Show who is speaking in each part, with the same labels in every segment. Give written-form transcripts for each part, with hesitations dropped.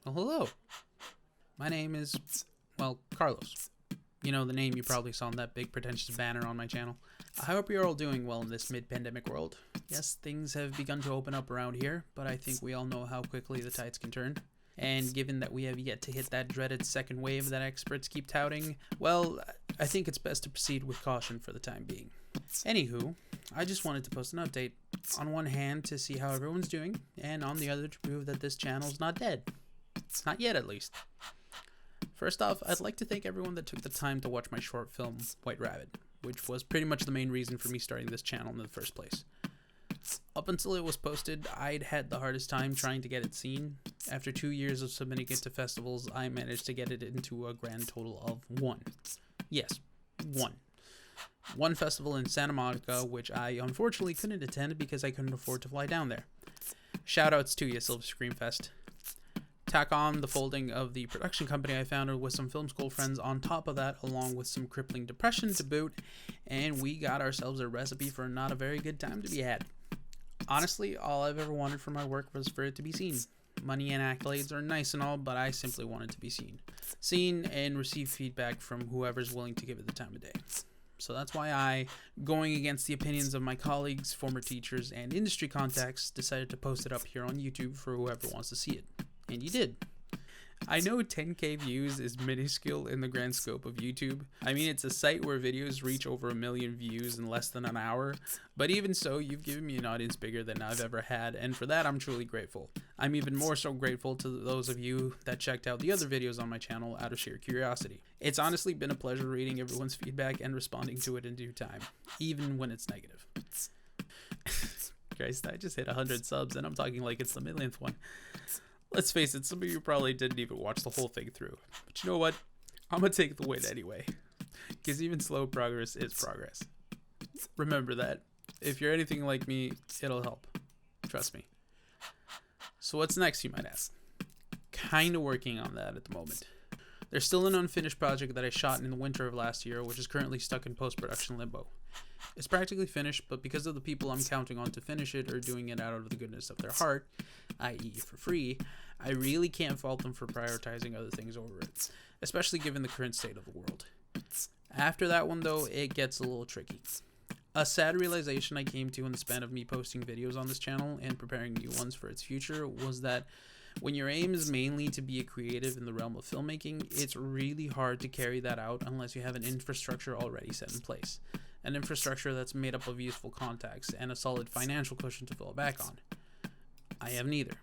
Speaker 1: Well, hello. My name is, Carlos. You know, the name you probably saw on that big pretentious banner on my channel. I hope you're all doing well in this mid-pandemic world. Yes, things have begun to open up around here, but I think we all know how quickly the tides can turn. And given that we have yet to hit that dreaded second wave that experts keep touting, well, I think it's best to proceed with caution for the time being. Anywho, I just wanted to post an update. On one hand, to see how everyone's doing, and on the other, to prove that this channel's not dead. Not yet, at least. First off, I'd like to thank everyone that took the time to watch my short film, White Rabbit, which was pretty much the main reason for me starting this channel in the first place. Up until it was posted, I'd had the hardest time trying to get it seen. After 2 years of submitting it to festivals, I managed to get it into a grand total of 1. Yes, 1. One festival in Santa Monica, which I unfortunately couldn't attend because I couldn't afford to fly down there. Shoutouts to you, Silver Screen Fest. Tack on the folding of the production company I founded with some film school friends on top of that, along with some crippling depression to boot, and we got ourselves a recipe for not a very good time to be had. Honestly, all I've ever wanted for my work was for it to be seen. Money and accolades are nice and all, but I simply wanted to be seen. Seen and receive feedback from whoever's willing to give it the time of day. So that's why I, going against the opinions of my colleagues, former teachers, and industry contacts, decided to post it up here on YouTube for whoever wants to see it. And you did. I know 10k views is minuscule in the grand scope of YouTube. I mean, it's a site where videos reach over 1 million views in less than an hour, but even so, you've given me an audience bigger than I've ever had, and for that, I'm truly grateful. I'm even more so grateful to those of you that checked out the other videos on my channel out of sheer curiosity. It's honestly been a pleasure reading everyone's feedback and responding to it in due time, even when it's negative. Christ, I just hit 100 subs, and I'm talking like it's the millionth one. Let's face it, some of you probably didn't even watch the whole thing through. But you know what? I'm gonna take the win anyway. Because even slow progress is progress. Remember that. If you're anything like me, it'll help. Trust me. So what's next, you might ask? Kinda working on that at the moment. There's still an unfinished project that I shot in the winter of last year, which is currently stuck in post-production limbo. It's practically finished, but because of the people I'm counting on to finish it are doing it out of the goodness of their heart, i.e. for free, I really can't fault them for prioritizing other things over it, especially given the current state of the world. After that one though, it gets a little tricky. A sad realization I came to in the span of me posting videos on this channel and preparing new ones for its future was that when your aim is mainly to be a creative in the realm of filmmaking, it's really hard to carry that out unless you have an infrastructure already set in place. An infrastructure that's made up of useful contacts and a solid financial cushion to fall back on. I have neither.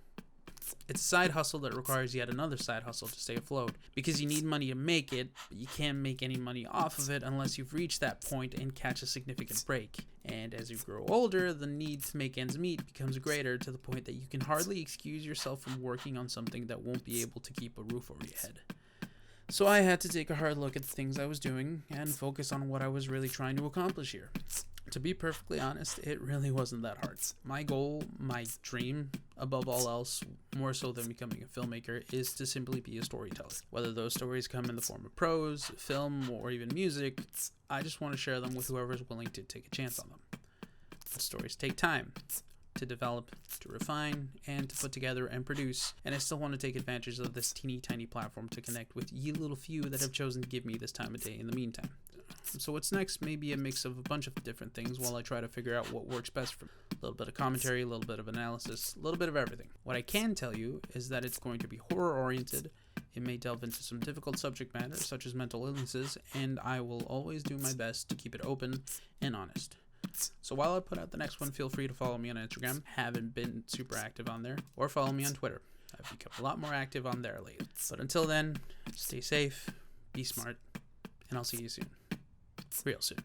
Speaker 1: It's a side hustle that requires yet another side hustle to stay afloat, because you need money to make it, but you can't make any money off of it unless you've reached that point and catch a significant break. And as you grow older, the need to make ends meet becomes greater to the point that you can hardly excuse yourself from working on something that won't be able to keep a roof over your head. So I had to take a hard look at the things I was doing and focus on what I was really trying to accomplish here. To be perfectly honest, it really wasn't that hard. My goal, my dream, above all else, more so than becoming a filmmaker, is to simply be a storyteller. Whether those stories come in the form of prose, film, or even music, I just want to share them with whoever's willing to take a chance on them. But stories take time to develop, to refine, and to put together and produce, and I still want to take advantage of this teeny tiny platform to connect with ye little few that have chosen to give me this time of day in the meantime. So what's next may be a mix of a bunch of different things while I try to figure out what works best for me. A little bit of commentary, a little bit of analysis, a little bit of everything. What I can tell you is that it's going to be horror oriented. It may delve into some difficult subject matter such as mental illnesses, and I will always do my best to keep it open and honest. So while I put out the next one, feel free to follow me on Instagram. Haven't been super active on there. Or follow me on Twitter. I've become a lot more active on there lately. But until then, stay safe, be smart, and I'll see you soon. Real soon.